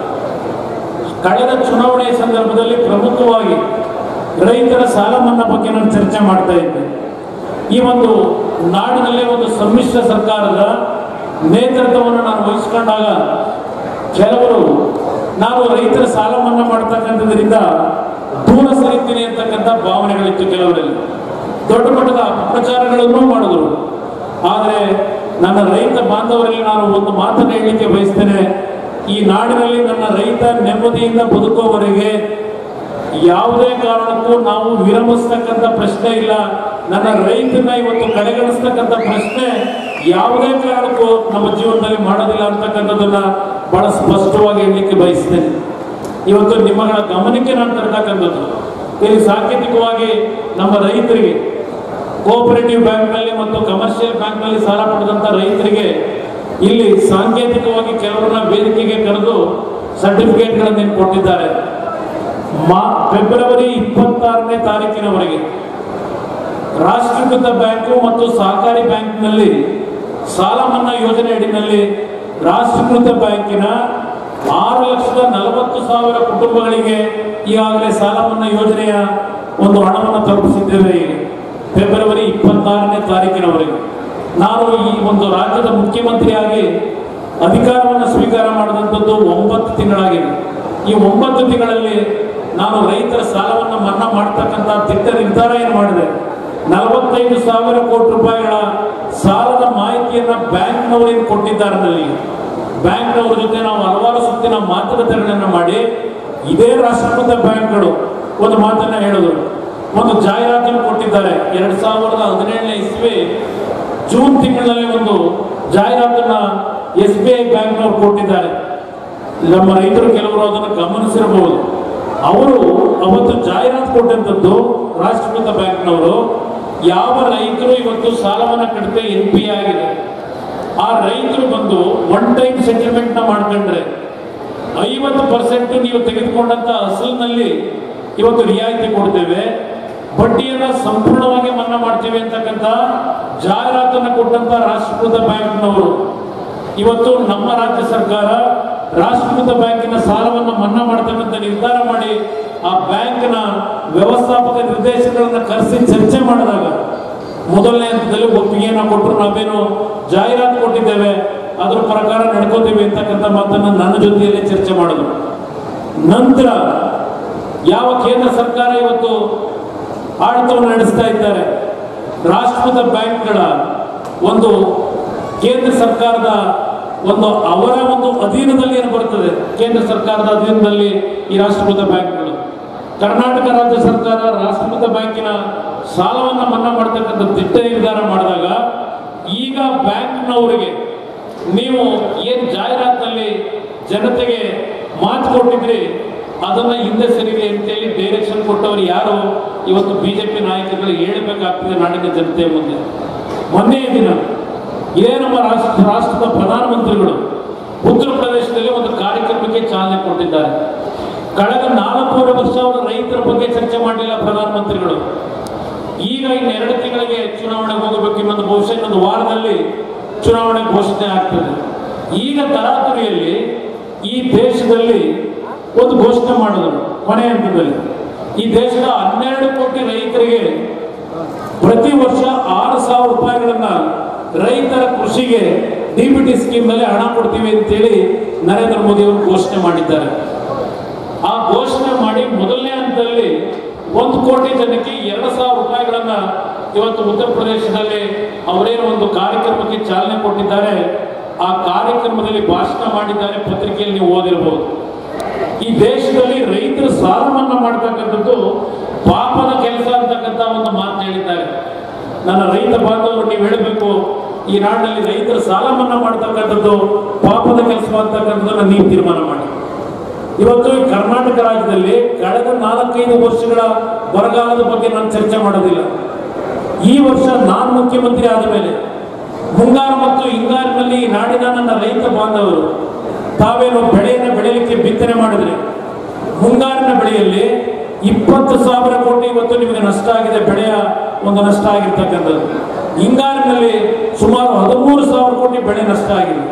ಕಳೆದ ಚುನಾವಣೆಯ ಸಂದರ್ಭದಲ್ಲಿ ಪ್ರಮುಖವಾಗಿ ರೈತರ ಸಾಲ ಮನ್ನಾ ಬಗ್ಗೆ ನಾನು ಚರ್ಚೆ ಮಾಡ್ತಾ ಇದ್ದೆ. ಈ ಒಂದು ನಾಡಿನಲ್ಲಿ ಒಂದು ಸಮ್ಮಿಶ್ರ ಸರ್ಕಾರದ ನೇತೃತ್ವವನ್ನು ನಾನು ವಹಿಸಿಕೊಂಡಾಗ ಕೆಲವರು ನಾನು ರೈತರ ಸಾಲ ಮನ್ನಾ ಮಾಡ್ತಕ್ಕಂಥದ್ರಿಂದ ದೂರ ಸರಿತೀನಿ ಅಂತಕ್ಕಂಥ ಭಾವನೆಗಳಿತ್ತು ಕೆಲವರಲ್ಲಿ. ದೊಡ್ಡ ಮಟ್ಟದ ಅಪಪ್ರಚಾರಗಳನ್ನು ಮಾಡಿದ್ರು. ಆದರೆ ನನ್ನ ರೈತ ಬಾಂಧವರಲ್ಲಿ ನಾನು ಒಂದು ಮಾತನ್ನು ಹೇಳಲಿಕ್ಕೆ ಬಯಸ್ತೇನೆ. ಈ ನಾಡಿನಲ್ಲಿ ನನ್ನ ರೈತ ನೆಮ್ಮದಿಯಿಂದ ಬದುಕುವವರೆಗೆ ಯಾವುದೇ ಕಾರಣಕ್ಕೂ ನಾವು ವಿರಮಿಸ್ತಕ್ಕಂಥ ಪ್ರಶ್ನೆ ಇಲ್ಲ. ನನ್ನ ರೈತನ ಇವತ್ತು ಕಡೆಗಣಿಸ್ತಕ್ಕಂಥ ಪ್ರಶ್ನೆ ಯಾವುದೇ ಕಾರಣಕ್ಕೂ ನಮ್ಮ ಜೀವನದಲ್ಲಿ ಮಾಡೋದಿಲ್ಲ ಅಂತಕ್ಕಂಥದ್ದನ್ನ ಬಹಳ ಸ್ಪಷ್ಟವಾಗಿ ಹೇಳಲಿಕ್ಕೆ ಬಯಸ್ತೇನೆ. ಇವತ್ತು ನಿಮ್ಮಗಳ ಗಮನಕ್ಕೆ ನಾನು ತರತಕ್ಕಂಥದ್ದು, ಇಲ್ಲಿ ಸಾಂಕೇತಿಕವಾಗಿ ನಮ್ಮ ರೈತರಿಗೆ ಕೋಆಪರೇಟಿವ್ ಬ್ಯಾಂಕ್ನಲ್ಲಿ ಮತ್ತು ಕಮರ್ಷಿಯಲ್ ಬ್ಯಾಂಕ್ನಲ್ಲಿ ಸಾಲ ಪಡೆದಂಥ ರೈತರಿಗೆ ಇಲ್ಲಿ ಸಾಂಕೇತಿಕವಾಗಿ ಕೆಲವರನ್ನ ವೇದಿಕೆಗೆ ಕರೆದು ಸರ್ಟಿಫಿಕೇಟ್ಗಳನ್ನು ಕೊಟ್ಟಿದ್ದಾರೆ. ಫೆಬ್ರವರಿ 26ನೇ ತಾರೀಕಿನವರೆಗೆ ರಾಷ್ಟ್ರೀಕೃತ ಬ್ಯಾಂಕು ಮತ್ತು ಸಹಕಾರಿ ಬ್ಯಾಂಕ್ನಲ್ಲಿ ಸಾಲ ಮನ್ನಾ ಯೋಜನೆ ಅಡಿನಲ್ಲಿ ರಾಷ್ಟ್ರೀಕೃತ ಬ್ಯಾಂಕಿನ 6,40,000 ಕುಟುಂಬಗಳಿಗೆ ಈಗಾಗಲೇ ಸಾಲ ಮನ್ನಾ ಯೋಜನೆಯ ಒಂದು ಹಣವನ್ನು ತಲುಪಿಸಿದ್ದೇವೆ. ಫೆಬ್ರವರಿ 26ನೇ ತಾರೀಕಿನವರೆಗೆ ನಾನು ಈ ಒಂದು ರಾಜ್ಯದ ಮುಖ್ಯಮಂತ್ರಿಯಾಗಿ ಅಧಿಕಾರವನ್ನು ಸ್ವೀಕಾರ ಮಾಡಿದಂಥದ್ದು 9 ತಿಂಗಳಾಗಿದೆ. ಈ 9 ತಿಂಗಳಲ್ಲಿ ನಾನು ರೈತರ ಸಾಲವನ್ನು ಮನ್ನಾ ಮಾಡ್ತಕ್ಕಂಥ ದಿಟ್ಟ ನಿರ್ಧಾರ ಏನು ಮಾಡಿದೆ, 45,000 ಕೋಟಿ ರೂಪಾಯಿಗಳ ಸಾಲದ ಮಾಹಿತಿಯನ್ನ ಬ್ಯಾಂಕ್ನವರಿಗೆ ಕೊಟ್ಟಿದ್ದಾರೆ. ನನಗೆ ಬ್ಯಾಂಕ್ನವರ ಜೊತೆ ನಾವು ಹಲವಾರು ಸುತ್ತಿನ ಮಾತುಕತೆಗಳನ್ನು ಮಾಡಿ ಇದೇ ರಾಷ್ಟ್ರೀಕೃತ ಬ್ಯಾಂಕ್ಗಳು ಒಂದು ಮಾತನ್ನ ಹೇಳಿದ್ರು. ಒಂದು ಜಾಹೀರಾತನ್ನು ಕೊಟ್ಟಿದ್ದಾರೆ. 2017ನೇ ಇಸ್ವಿ ಜೂನ್ ತಿಂಗಳಲ್ಲಿ ಒಂದು ಜಾಹೀರಾತನ್ನ SBI ಬ್ಯಾಂಕ್ನವರು ಕೊಟ್ಟಿದ್ದಾರೆ. ನಮ್ಮ ರೈತರು ಕೆಲವರು ಅದನ್ನು ಗಮನಿಸಿರಬಹುದು. ಅವರು ಅವತ್ತು ಜಾಹೀರಾತು ಕೊಟ್ಟಂಥದ್ದು ರಾಷ್ಟ್ರೀಕೃತ ಬ್ಯಾಂಕ್ನವರು, ಯಾವ ರೈತರು ಇವತ್ತು ಸಾಲವನ್ನು ಕಟ್ಟದೆ NPA ಆಗಿದೆ ಆ ರೈತರು ಬಂದು ಒನ್ ಟೈಮ್ ಸೆಟಲ್ಮೆಂಟ್ ನ ಮಾಡ್ಕೊಂಡ್ರೆ 50% ನೀವು ತೆಗೆದುಕೊಂಡಂತ ಅಸಲಿನಲ್ಲಿ ಇವತ್ತು ರಿಯಾಯಿತಿ ಕೊಡ್ತೇವೆ, ಬಡ್ಡಿಯನ್ನ ಸಂಪೂರ್ಣವಾಗಿ ಮನ್ನಾ ಮಾಡ್ತೇವೆ ಅಂತಕ್ಕಂಥ ಜಾಹೀರಾತನ್ನು ಕೊಟ್ಟಂತ ರಾಷ್ಟ್ರೀಕೃತ ಬ್ಯಾಂಕ್ನವರು ಇವತ್ತು ನಮ್ಮ ರಾಜ್ಯ ಸರ್ಕಾರ ರಾಷ್ಟ್ರೀಕೃತ ಬ್ಯಾಂಕಿನ ಸಾಲವನ್ನು ಮನ್ನಾ ಮಾಡತಕ್ಕಂಥ ನಿರ್ಧಾರ ಮಾಡಿ ಆ ಬ್ಯಾಂಕ್ನ ವ್ಯವಸ್ಥಾಪಕ ನಿರ್ದೇಶಕರನ್ನ ಕರೆಸಿ ಚರ್ಚೆ ಮಾಡಿದಾಗ ಮೊದಲನೇ ಹಂತದಲ್ಲಿ ಒಪ್ಪಿಗೆಯನ್ನು ಕೊಟ್ಟರು. ನಾವೇನು ಜಾಹೀರಾತು ಕೊಟ್ಟಿದ್ದೇವೆ ಅದ್ರ ಪ್ರಕಾರ ನಡ್ಕೋತೀವಿ ಅಂತಕ್ಕಂಥ ಮಾತನ್ನು ನನ್ನ ಜೊತೆಯಲ್ಲಿ ಚರ್ಚೆ ಮಾಡಿದ್ರು. ನಂತರ ಯಾವ ಕೇಂದ್ರ ಸರ್ಕಾರ ಇವತ್ತು ಆಡಳಿತವನ್ನು ನಡೆಸ್ತಾ ಇದ್ದಾರೆ, ರಾಷ್ಟ್ರೀಕೃತ ಬ್ಯಾಂಕ್ಗಳ ಒಂದು ಕೇಂದ್ರ ಸರ್ಕಾರದ ಒಂದು ಅವರ ಒಂದು ಅಧೀನದಲ್ಲಿ ಏನು ಬರುತ್ತದೆ, ಕೇಂದ್ರ ಸರ್ಕಾರದ ಅಧೀನದಲ್ಲಿ ಈ ರಾಷ್ಟ್ರೀಕೃತ ಬ್ಯಾಂಕ್ಗಳು. ಕರ್ನಾಟಕ ರಾಜ್ಯ ಸರ್ಕಾರ ರಾಷ್ಟ್ರೀಕೃತ ಬ್ಯಾಂಕಿನ ಸಾಲವನ್ನು ಮನ್ನಾ ಮಾಡತಕ್ಕಂಥ ದಿಟ್ಟ ನಿರ್ಧಾರ ಮಾಡಿದಾಗ ಈಗ ಬ್ಯಾಂಕ್ನವರಿಗೆ ನೀವು ಏನ್ ಜಾಹೀರಾತಿನಲ್ಲಿ ಜನತೆಗೆ ಮಾತು ಕೊಟ್ಟಿದ್ರಿ ಅದನ್ನ ಹಿಂದೆ ಸರಿದೆ ಅಂತೇಳಿ ಡೈರೆಕ್ಷನ್ ಕೊಟ್ಟವರು ಯಾರು ಇವತ್ತು ಬಿಜೆಪಿ ನಾಯಕರು ಹೇಳಬೇಕಾಗ್ತದೆ ನಾಡಿನ ಜನತೆ ಮುಂದೆ. ಮೊನ್ನೆಯ ದಿನ ಇದೇ ನಮ್ಮ ರಾಷ್ಟ್ರದ ಪ್ರಧಾನಮಂತ್ರಿಗಳು ಉತ್ತರ ಪ್ರದೇಶದಲ್ಲಿ ಒಂದು ಕಾರ್ಯಕ್ರಮಕ್ಕೆ ಚಾಲನೆ ಕೊಟ್ಟಿದ್ದಾರೆ. ಕಳೆದ 4 ವರ್ಷ ಅವರು ರೈತರ ಬಗ್ಗೆ ಚರ್ಚೆ ಮಾಡಲಿಲ್ಲ ಪ್ರಧಾನಮಂತ್ರಿಗಳು. ಈಗ ಇನ್ನು 2 ತಿಂಗಳಿಗೆ ಚುನಾವಣೆಗೆ ಹೋಗಬೇಕು, ಬಹುಶಃ ಇನ್ನೊಂದು ವಾರದಲ್ಲಿ ಚುನಾವಣೆ ಘೋಷಣೆ ಆಗ್ತದೆ. ಈಗ ತರಾತುರಿಯಲ್ಲಿ ಈ ದೇಶದಲ್ಲಿ ಒಂದು ಘೋಷಣೆ ಮಾಡಿದರು ಕೊನೆಯ ಹಂತದಲ್ಲಿ. ಈ ದೇಶದ 12 ಕೋಟಿ ರೈತರಿಗೆ ಪ್ರತಿ ವರ್ಷ 6,000 ರೂಪಾಯಿಗಳನ್ನ ರೈತರ ಕೃಷಿಗೆ DBT ಸ್ಕೀಮ್ ನಲ್ಲಿ ಹಣ ಕೊಡ್ತೀವಿ ಅಂತೇಳಿ ನರೇಂದ್ರ ಮೋದಿ ಅವರು ಘೋಷಣೆ ಮಾಡಿದ್ದಾರೆ. ಆ ಘೋಷಣೆ ಮಾಡಿ ಮೊದಲನೇ ಹಂತದಲ್ಲಿ 1 ಕೋಟಿ ಜನಕ್ಕೆ 2,000 ರೂಪಾಯಿಗಳನ್ನ ಇವತ್ತು ಉತ್ತರ ಪ್ರದೇಶದಲ್ಲಿ ಅವರೇನು ಒಂದು ಕಾರ್ಯಕ್ರಮಕ್ಕೆ ಚಾಲನೆ ಕೊಟ್ಟಿದ್ದಾರೆ. ಆ ಕಾರ್ಯಕ್ರಮದಲ್ಲಿ ಭಾಷಣ ಮಾಡಿದ್ದಾರೆ, ಪತ್ರಿಕೆಯಲ್ಲಿ ನೀವು ಓದಿರಬಹುದು. ಈ ದೇಶದಲ್ಲಿ ರೈತರ ಸಾಲ ಮನ್ನಾ ಮಾಡ್ತಕ್ಕಂಥದ್ದು ಪಾಪದ ಕೆಲಸ ಅಂತಕ್ಕಂಥ ಒಂದು ಮಾತು ಹೇಳಿದ್ದಾರೆ. ನನ್ನ ರೈತ ಬಾಂಧವರು ನೀವು ಹೇಳಬೇಕು, ಈ ನಾಡಿನಲ್ಲಿ ರೈತರ ಸಾಲ ಮನ್ನಾ ಮಾಡ್ತಕ್ಕಂಥದ್ದು ಪಾಪದ ಕೆಲಸ ಅಂತಕ್ಕಂಥದ್ದನ್ನ ನೀವು ತೀರ್ಮಾನ ಮಾಡಿ. ಇವತ್ತು ಈ ಕರ್ನಾಟಕ ರಾಜ್ಯದಲ್ಲಿ ಕಳೆದ 4-5 ವರ್ಷಗಳ ಬರಗಾಲದ ಬಗ್ಗೆ ನಾನು ಚರ್ಚೆ ಮಾಡೋದಿಲ್ಲ. ಈ ವರ್ಷ ನಾನು ಮುಖ್ಯಮಂತ್ರಿ ಆದ ಮೇಲೆ ಮುಂಗಾರು ಮತ್ತು ಹಿಂಗಾರಿನಲ್ಲಿ ನಾಡಿನ ನನ್ನ ರೈತ ಬಾಂಧವರು ತಾವೇನು ಬೆಳೆಯನ್ನು ಬೆಳೆಯಲಿಕ್ಕೆ ಬಿತ್ತನೆ ಮಾಡಿದ್ರೆ ಮುಂಗಾರಿನ ಬೆಳೆಯಲ್ಲಿ 20,000 ಕೋಟಿ ಇವತ್ತು ನಿಮಗೆ ನಷ್ಟ ಆಗಿದೆ, ಬೆಳೆಯ ಒಂದು ನಷ್ಟ ಆಗಿರ್ತಕ್ಕಂಥದ್ದು. ಹಿಂಗಾರಿನಲ್ಲಿ ಸುಮಾರು 13,000 ಕೋಟಿ ಬೆಳೆ ನಷ್ಟ ಆಗಿದೆ.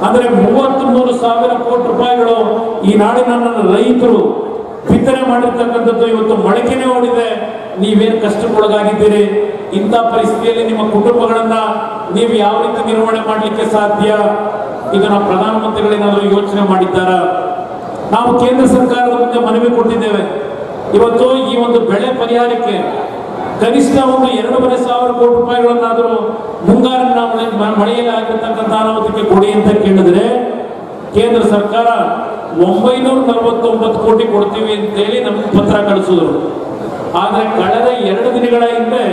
ಅಂದರೆ 33,000 ಕೋಟಿ ರೂಪಾಯಿಗಳು ಈ ನಾಡಿನ ನನ್ನ ರೈತರು ಬಿತ್ತನೆ ಮಾಡಿರ್ತಕ್ಕಂಥದ್ದು ಇವತ್ತು ಮೊಳಕೆನೆ ಓಡಿದೆ. ನೀವೇನು ಕಷ್ಟಕ್ಕೊಳಗಾಗಿದ್ದೀರಿ, ಇಂಥ ಪರಿಸ್ಥಿತಿಯಲ್ಲಿ ನಿಮ್ಮ ಕುಟುಂಬಗಳನ್ನ ನೀವು ಯಾವ ರೀತಿ ನಿರ್ವಹಣೆ ಮಾಡಲಿಕ್ಕೆ ಸಾಧ್ಯ? ಇದನ್ನ ಪ್ರಧಾನಮಂತ್ರಿಗಳೇನಾದರೂ ಯೋಚನೆ ಮಾಡಿದ್ದಾರ? ನಾವು ಕೇಂದ್ರ ಸರ್ಕಾರದ ಮುಂದೆ ಮನವಿ ಕೊಟ್ಟಿದ್ದೇವೆ. ಇವತ್ತು ಈ ಒಂದು ಬೆಳೆ ಪರಿಹಾರಕ್ಕೆ ಕನಿಷ್ಠ ಒಂದು 2,500 ಕೋಟಿ ರೂಪಾಯಿಗಳನ್ನಾದರೂ ಮುಂಗಾರಿನ ಮಳೆಯಲ್ಲಿ ಆಗಿರ್ತಕ್ಕಂಥ ಅನಾಹುತಕ್ಕೆ ಕೊಡಿ ಅಂತ ಕೇಳಿದ್ರೆ ಕೇಂದ್ರ ಸರ್ಕಾರ 949 ಕೋಟಿ ಕೊಡ್ತೀವಿ ಅಂತೇಳಿ ನಮಗೆ ಪತ್ರ ಕಳಿಸಿದ್ರು. ಆದರೆ ಕಳೆದ 2 ದಿನಗಳ ಹಿಂದೆ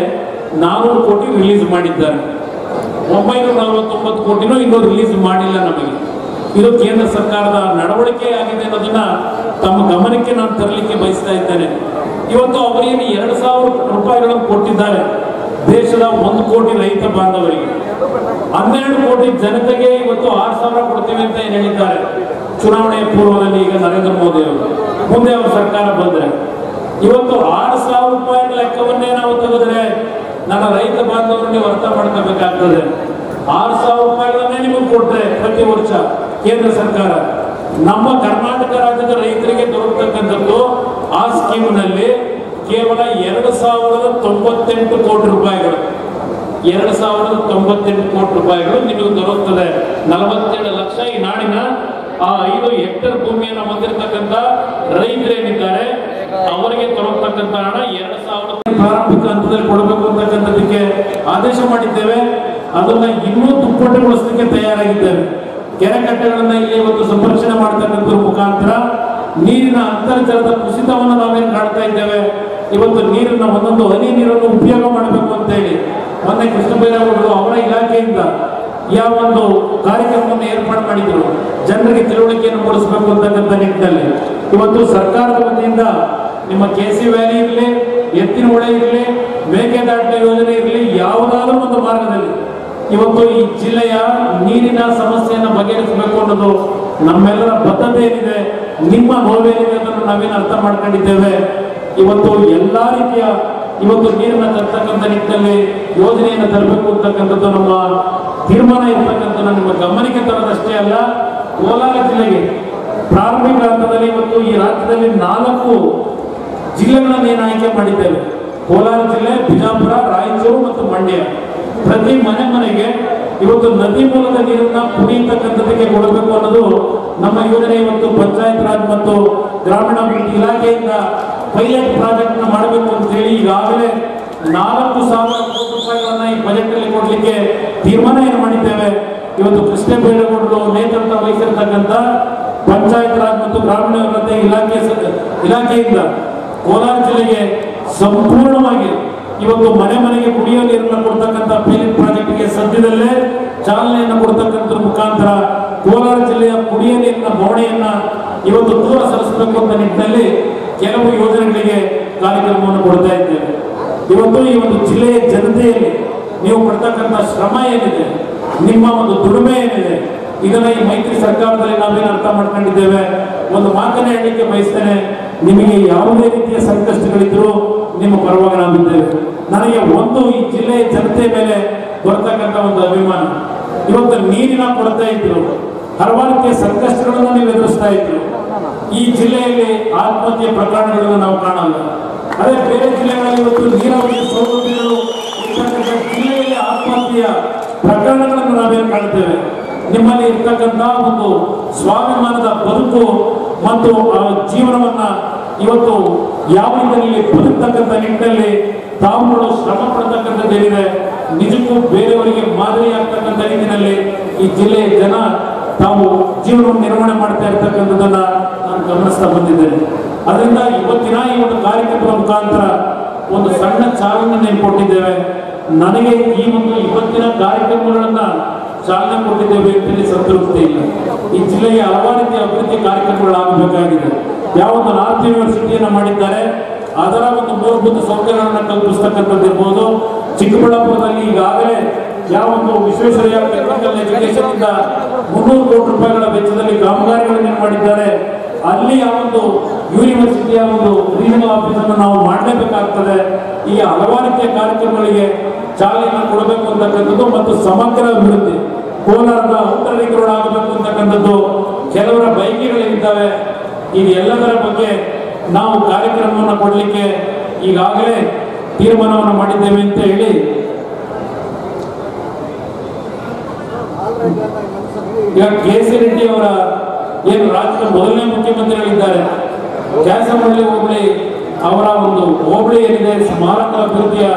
400 ಕೋಟಿ ರಿಲೀಸ್ ಮಾಡಿದ್ದಾರೆ. 949 ಕೋಟಿನೂ ಇನ್ನೂ ರಿಲೀಸ್ ಮಾಡಿಲ್ಲ ನಮಗೆ. ಇದು ಕೇಂದ್ರ ಸರ್ಕಾರದ ನಡವಳಿಕೆ ಆಗಿದೆ ಅನ್ನೋದನ್ನ ತಮ್ಮ ಗಮನಕ್ಕೆ ನಾನು ತರಲಿಕ್ಕೆ ಬಯಸ್ತಾ ಇದ್ದೇನೆ. ಇವತ್ತು ಅವರೇನು 2,000 ರೂಪಾಯಿಗಳನ್ನು ಕೊಟ್ಟಿದ್ದಾರೆ ದೇಶದ 1 ಕೋಟಿ ರೈತ ಬಾಂಧವರಿಗೆ. 12 ಕೋಟಿ ಜನತೆಗೆ ಇವತ್ತು 6,000 ಕೊಡ್ತೀವಿ ಅಂತ ಏನು ಹೇಳಿದ್ದಾರೆ ಚುನಾವಣೆಯ ಪೂರ್ವದಲ್ಲಿ. ಈಗ ನರೇಂದ್ರ ಮೋದಿ ಅವರು ಮುಂದೆ ಅವರ ಸರ್ಕಾರ ಬಂದ್ರೆ ಇವತ್ತು 6,000 ರೂಪಾಯಿಗಳ ಲೆಕ್ಕವನ್ನೇ ನಾವು ತೆಗೆದ್ರೆ ನನ್ನ ರೈತ ಬಾಂಧವರು ನೀವು ಅರ್ಥ ಮಾಡ್ಕೋಬೇಕಾಗ್ತದೆ. 6,000 ರೂಪಾಯಿಗಳನ್ನೇ ನಿಮಗೆ ಕೊಟ್ರೆ ಪ್ರತಿ ವರ್ಷ ಕೇಂದ್ರ ಸರ್ಕಾರ, ನಮ್ಮ ಕರ್ನಾಟಕ ರಾಜ್ಯದ ರೈತರಿಗೆ ದೊರಕತಕ್ಕಂಥದ್ದು ಆ ಸ್ಕೀಮ್ನಲ್ಲಿ ಕೇವಲ 2,098 ಕೋಟಿ ರೂಪಾಯಿಗಳು. 2,098 ಕೋಟಿ ರೂಪಾಯಿಗಳು ನಿಮಗೆ ದೊರಕುತ್ತದೆ. 47 ಲಕ್ಷ ಈ ನಾಡಿನ ಆ 5 ಹೆಕ್ಟೇರ್ ಭೂಮಿಯನ್ನು ಹೊಂದಿರತಕ್ಕಂಥ ರೈತರೇನಿದ್ದಾರೆ ಅವರಿಗೆ ದೊರಕತಕ್ಕಂಥ ಹಣ 2,000 ಪ್ರಾರಂಭಿಕ ಹಂತದಲ್ಲಿ ಕೊಡಬೇಕು ಅಂತಕ್ಕಂಥದಕ್ಕೆ ಆದೇಶ ಮಾಡಿದ್ದೇವೆ. ಅದನ್ನ ಇನ್ನೂ ದುಪ್ಪಟ್ಟುಗೊಳಿಸಲಿಕ್ಕೆ ತಯಾರಾಗಿದ್ದೇವೆ. ಕೆರೆ ಕಟ್ಟೆಗಳನ್ನ ಇಲ್ಲಿ ಇವತ್ತು ಸಂರಕ್ಷಣೆ ಮಾಡತಕ್ಕಂಥದ್ರ ಮುಖಾಂತರ ನೀರಿನ ಅಂತರ್ಜಲದ ಕುಸಿತವನ್ನು ನಾವೇನು ಕಾಣ್ತಾ ಇದ್ದೇವೆ. ಇವತ್ತು ನೀರನ್ನ ಒಂದೊಂದು ಹನಿ ನೀರನ್ನು ಉಪಯೋಗ ಮಾಡಬೇಕು ಅಂತ ಹೇಳಿ ಮೊನ್ನೆ ಕೃಷ್ಣಬೈರೇಗೌಡರು ಅವರ ಇಲಾಖೆಯಿಂದ ಯಾವ ಒಂದು ಕಾರ್ಯಕ್ರಮವನ್ನು ಏರ್ಪಾಡು ಮಾಡಿದ್ರು, ಜನರಿಗೆ ತಿಳುವಳಿಕೆಯನ್ನು ಮೂಡಿಸಬೇಕು ಅಂತಕ್ಕಂಥ ನಿಟ್ಟಿನಲ್ಲಿ ಇವತ್ತು ಸರ್ಕಾರದ ವತಿಯಿಂದ ನಿಮ್ಮ KC ವ್ಯಾಲಿ ಇರಲಿ, ಎತ್ತಿನ ಹೊಳೆ ಇರಲಿ, ಮೇಕೆದಾಟು ಯೋಜನೆ ಇರಲಿ, ಯಾವುದಾದ್ರೂ ಒಂದು ಮಾರ್ಗದಲ್ಲಿ ಇವತ್ತು ಈ ಜಿಲ್ಲೆಯ ನೀರಿನ ಸಮಸ್ಯೆಯನ್ನು ಬಗೆಹರಿಸಬೇಕು ಅನ್ನೋದು ನಮ್ಮೆಲ್ಲರ ಬದ್ಧತೆ ಏನಿದೆ, ನಿಮ್ಮ ನೋವೇನಿದೆ ಅದನ್ನು ನಾವೇನು ಅರ್ಥ ಮಾಡ್ಕೊಂಡಿದ್ದೇವೆ. ಇವತ್ತು ಎಲ್ಲಾ ರೀತಿಯ ಇವತ್ತು ನೀರನ್ನ ತರ್ತಕ್ಕಂಥ ನಿಟ್ಟಿನಲ್ಲಿ ಯೋಜನೆಯನ್ನು ತರಬೇಕು ಅಂತಕ್ಕಂಥದ್ದು ನಮ್ಮ ತೀರ್ಮಾನ ಇರ್ತಕ್ಕಂಥ ನಿಮ್ಮ ಗಮನಕ್ಕೆ ತರೋದಷ್ಟೇ ಅಲ್ಲ, ಕೋಲಾರ ಜಿಲ್ಲೆಗೆ ಪ್ರಾರಂಭಿಕ ಹಂತದಲ್ಲಿ ಇವತ್ತು ಈ ರಾಜ್ಯದಲ್ಲಿ 4 ಜಿಲ್ಲೆಗಳನ್ನು ಏನು ಆಯ್ಕೆ ಮಾಡಿದ್ದೇವೆ. ಕೋಲಾರ ಜಿಲ್ಲೆ, ಬಿಜಾಪುರ, ರಾಯಚೂರು ಮತ್ತು ಮಂಡ್ಯ. ಪ್ರತಿ ಮನೆಗೆ ಇವತ್ತು ನದಿ ಮೂಲದ ನೀರನ್ನ ಕುಡಿಯತಕ್ಕಂಥದಕ್ಕೆ ಕೊಡಬೇಕು ಅನ್ನೋದು ನಮ್ಮ ಯೋಜನೆ. ಇವತ್ತು ಪಂಚಾಯತ್ ರಾಜ್ ಮತ್ತು ಗ್ರಾಮೀಣಾಭಿವೃದ್ಧಿ ಇಲಾಖೆಯಿಂದ ಪೈಲಟ್ ಪ್ರಾಜೆಕ್ಟ್ ನ ಮಾಡಬೇಕು ಅಂತ ಹೇಳಿ ಈಗಾಗಲೇ 4,000 ಕೋಟಿ ರೂಪಾಯಿಗಳನ್ನ ಈ ಬಜೆಟ್ ಅಲ್ಲಿ ಕೊಡ್ಲಿಕ್ಕೆ ತೀರ್ಮಾನ ಏನು ಮಾಡಿದ್ದೇವೆ. ಇವತ್ತು ಕೃಷ್ಣಬೈರೇಗೌಡರು ನೇತೃತ್ವ ವಹಿಸಿರ್ತಕ್ಕಂಥ ಪಂಚಾಯತ್ ರಾಜ್ ಮತ್ತು ಗ್ರಾಮೀಣಾಭಿವೃದ್ಧಿ ಇಲಾಖೆಯಿಂದ ಕೋಲಾರ ಜಿಲ್ಲೆಗೆ ಸಂಪೂರ್ಣವಾಗಿ ಇವತ್ತು ಮನೆಗೆ ಕುಡಿಯುವ ನೀರನ್ನು ಕೊಡ್ತಕ್ಕಂಥ ಪೈಲಟ್ ಪ್ರಾಜೆಕ್ಟ್ಗೆ ಸದ್ಯದಲ್ಲೇ ಚಾಲನೆಯನ್ನು ಕೊಡ್ತಕ್ಕಂಥ ಮುಖಾಂತರ ಕೋಲಾರ ಜಿಲ್ಲೆಯ ಕುಡಿಯುವ ನೀರಿನ ಬೋಣೆಯನ್ನ ಇವತ್ತು ದೂರ ಸರಿಸಬೇಕು ಅಂತ ನಿಟ್ಟಿನಲ್ಲಿ ಕೆಲವು ಯೋಜನೆಗಳಿಗೆ ಕಾರ್ಯಕ್ರಮವನ್ನು ಕೊಡ್ತಾ ಇದ್ದೇವೆ. ಇವತ್ತು ಈ ಒಂದು ಜಿಲ್ಲೆಯ ಜನತೆಯಲ್ಲಿ ನೀವು ಪಡ್ತಕ್ಕಂಥ ಶ್ರಮ ಏನಿದೆ, ನಿಮ್ಮ ಒಂದು ದುಡಿಮೆ ಏನಿದೆ, ಇದನ್ನ ಈ ಮೈತ್ರಿ ಸರ್ಕಾರದಲ್ಲಿ ನಾವೇನು ಅರ್ಥ ಮಾಡ್ಕೊಂಡಿದ್ದೇವೆ. ಒಂದು ಮಾತನ್ನ ಹೇಳಲಿಕ್ಕೆ ಬಯಸ್ತೇನೆ, ನಿಮಗೆ ಯಾವುದೇ ರೀತಿಯ ಸಂಕಷ್ಟಗಳಿದ್ರು ನಿಮ್ಮ ಪರವಾಗಿ ನಾವಿದ್ದೇವೆ. ನನಗೆ ಒಂದು ಈ ಜಿಲ್ಲೆಯ ಜನತೆ ಮೇಲೆ ಬರ್ತಕ್ಕಂಥ ಒಂದು ಅಭಿಮಾನ. ಇವತ್ತು ನೀರಿನ ಕೊರತೆ ಇದ್ರು, ಹಲವಾರು ರೀತಿಯ ಸಂಕಷ್ಟಗಳನ್ನು ನೀವು ಎದುರಿಸ್ತಾ ಇದ್ರು. ಈ ಜಿಲ್ಲೆಯಲ್ಲಿ ಆತ್ಮಹತ್ಯೆ ಪ್ರಕರಣಗಳನ್ನು ನಾವು ಕಾಣಲ್ಲ. ಅದೇ ಬೇರೆ ಜಿಲ್ಲೆಗಳಲ್ಲಿ ಇವತ್ತು ನೀರಾವರಿ ಸೌಲಭ್ಯಗಳು ಇರ್ತಕ್ಕಂಥ ಜಿಲ್ಲೆಯಲ್ಲಿ ಆತ್ಮಹತ್ಯೆಯ ಪ್ರಕರಣಗಳನ್ನು ನಾವೇನು ಕಾಣ್ತೇವೆ. ನಿಮ್ಮಲ್ಲಿ ಇರ್ತಕ್ಕಂಥ ಒಂದು ಸ್ವಾಭಿಮಾನದ ಬದುಕು ಮತ್ತು ಆ ಜೀವನವನ್ನ ಇವತ್ತು ಯಾವ ರೀತಿಯಲ್ಲಿ ಬದುಕ್ತಕ್ಕಂಥ ನಿಟ್ಟಿನಲ್ಲಿ ತಾವುಗಳು ಶ್ರಮ ಪಡ್ತಕ್ಕಂಥದ್ದೇನಿದೆ, ನಿಜಕ್ಕೂ ಬೇರೆಯವರಿಗೆ ಮಾದರಿ ಆಗ್ತಕ್ಕಂಥ ರೀತಿಯಲ್ಲಿ ಈ ಜಿಲ್ಲೆಯ ಜನ ತಾವು ಜೀವನವನ್ನು ನಿರ್ವಹಣೆ ಮಾಡ್ತಾ ಇರ್ತಕ್ಕಂಥದ್ದನ್ನ ನಾನು ಗಮನಿಸ್ತಾ ಬಂದಿದ್ದೇನೆ. ಅದರಿಂದ ಇವತ್ತಿನ ಈ ಒಂದು ಕಾರ್ಯಕ್ರಮದ ಮುಖಾಂತರ ಒಂದು ಸಣ್ಣ ಚಾಲನೆ ಕೊಟ್ಟಿದ್ದೇವೆ. ನನಗೆ ಈ ಒಂದು ಇವತ್ತಿನ ಕಾರ್ಯಕ್ರಮಗಳನ್ನ ಚಾಲನೆ ಕೊಟ್ಟಿದ್ದೇವೆ ಅಂತೇಳಿ ಸಂತೃಪ್ತಿ ಇಲ್ಲ. ಈ ಜಿಲ್ಲೆಗೆ ಹಲವಾರು ರೀತಿಯ ಅಭಿವೃದ್ಧಿ ಕಾರ್ಯಕ್ರಮಗಳಾಗಬೇಕಾಗಿದೆ. ಯಾವೊಂದು ನಾರ್ತ್ ಯೂನಿವರ್ಸಿಟಿಯನ್ನು ಮಾಡಿದ್ದಾರೆ, ಅದರ ಒಂದು ಮೂಲಭೂತ ಸೌಕರ್ಯಗಳನ್ನು ಕಲ್ಪಿಸ್ತಕ್ಕಂಥದ್ದು ಇರ್ಬೋದು. ಚಿಕ್ಕಬಳ್ಳಾಪುರದಲ್ಲಿ ಈಗಾಗಲೇ ಯಾವೊಂದು ವಿಶ್ವೇಶ್ವರಯ್ಯ ಟೆಕ್ನಿಕಲ್ ಎಜುಕೇಶನ್ ಇಂದ 300 ಕೋಟಿ ರೂಪಾಯಿಗಳ ವೆಚ್ಚದಲ್ಲಿ ಕಾಮಗಾರಿಗಳನ್ನು ಮಾಡಿದ್ದಾರೆ. ಅಲ್ಲಿ ಆ ಒಂದು ಯೂನಿವರ್ಸಿಟಿಯ ಒಂದು ರೀಜನಲ್ ಆಫೀಸ್ ಅನ್ನು ನಾವು ಮಾಡಲೇಬೇಕಾಗ್ತದೆ. ಈ ಹಲವಾರು ರೀತಿಯ ಕಾರ್ಯಕ್ರಮಗಳಿಗೆ ಚಾಲನೆ ಕೊಡಬೇಕು ಅಂತಕ್ಕಂಥದ್ದು ಮತ್ತು ಸಮಗ್ರ ಅಭಿವೃದ್ಧಿ ಕೋಲಾರದ ಔಟರ್ ರಿಂಗ್ ರೋಡ್ ಆಗಬೇಕು ಅಂತಕ್ಕಂಥದ್ದು ಕೆಲವರ ಬೈಕಿಗಳಿದ್ದಾವೆ. ಇದು ಎಲ್ಲದರ ಬಗ್ಗೆ ನಾವು ಕಾರ್ಯಕ್ರಮವನ್ನು ಕೊಡಲಿಕ್ಕೆ ಈಗಾಗಲೇ ತೀರ್ಮಾನವನ್ನು ಮಾಡಿದ್ದೇವೆ ಅಂತ ಹೇಳಿ ಈಗ ಕೆ.ಸಿ. ರೆಡ್ಡಿ ಅವರ ಏನು ರಾಜ್ಯದ ಮೊದಲನೇ ಮುಖ್ಯಮಂತ್ರಿಗಳಿದ್ದಾರೆ, ಕ್ಯಾಸನಹಳ್ಳಿ ಹೋಬಳಿ ಅವರ ಒಂದು ಹೋಬಳಿ ಏನಿದೆ ಸ್ಮಾರಕ ಅಭಿವೃದ್ಧಿಯ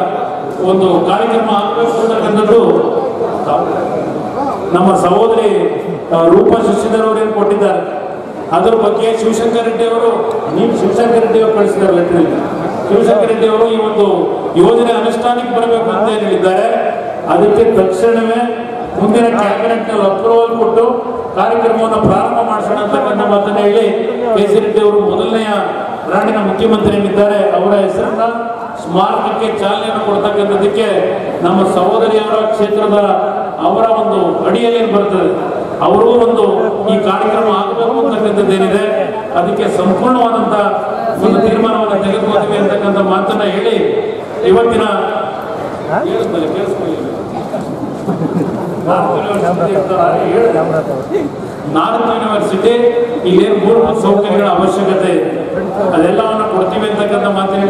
ಒಂದು ಕಾರ್ಯಕ್ರಮ ಆಗಬೇಕು ಅಂತಕ್ಕಂಥದ್ದು ನಮ್ಮ ಸಹೋದರಿ ರೂಪಾ ಶಶಿಧರ್ ಅವರೇನು ಕೊಟ್ಟಿದ್ದಾರೆ. ಅದರ ಬಗ್ಗೆ ಶಿವಶಂಕರ್ ರೆಡ್ಡಿ ಅವರು ಶಿವಶಂಕರ್ ರೆಡ್ಡಿ ಅವರು ಕಳಿಸಿದ್ದಾರೆ ಲೆಟರ್. ಶಿವಶಂಕರ್ ರೆಡ್ಡಿ ಅವರು ಈ ಒಂದು ಯೋಜನೆ ಅನುಷ್ಠಾನಕ್ಕೆ ಬರಬೇಕು ಅಂತ ಹೇಳಿದ್ದಾರೆ. ಅದಕ್ಕೆ ತಕ್ಷಣವೇ ಮುಂದಿನ ಕ್ಯಾಬಿನೆಟ್ ನಲ್ಲಿ ಅಪ್ರೂವಲ್ ಕೊಟ್ಟು ಕಾರ್ಯಕ್ರಮವನ್ನು ಪ್ರಾರಂಭ ಮಾಡಿಸೋಣ ಅಂತಕ್ಕಂಥ ಮಾತನ್ನು ಹೇಳಿ ಕೆ.ಸಿ. ರೆಡ್ಡಿ ಅವರು ಮೊದಲನೆಯ ನಾಡಿನ ಮುಖ್ಯಮಂತ್ರಿ ಏನಿದ್ದಾರೆ ಅವರ ಹೆಸರನ್ನ ಸ್ಮಾರಕಕ್ಕೆ ಚಾಲನೆಯನ್ನು ಕೊಡ್ತಕ್ಕಂಥದಕ್ಕೆ ನಮ್ಮ ಸಹೋದರಿಯವರ ಕ್ಷೇತ್ರದ ಅವರ ಒಂದು ಅಡಿಯಲ್ಲಿ ಬರ್ತದೆ. ಅವರು ಒಂದು ಈ ಕಾರ್ಯಕ್ರಮ ಆಗಬೇಕು ಅಂತಕ್ಕಂಥದ್ದೇನಿದೆ ಅದಕ್ಕೆ ಸಂಪೂರ್ಣವಾದಂತ ಒಂದು ತೀರ್ಮಾನವನ್ನು ತೆಗೆದುಕೊಳ್ತೀವಿ ಅಂತಕ್ಕಂಥ ಮಾತನ್ನ ಹೇಳಿ ಇವತ್ತಿನ ನಾರ್ತ್ ಯೂನಿವರ್ಸಿಟಿ ಇಲ್ಲೇನು ಮೂಲಭೂತ ಸೌಕರ್ಯಗಳ ಅವಶ್ಯಕತೆ ಅದೆಲ್ಲವನ್ನು ಕೊಡ್ತೀವಿ ಅಂತಕ್ಕಂಥ ಮಾತಿನ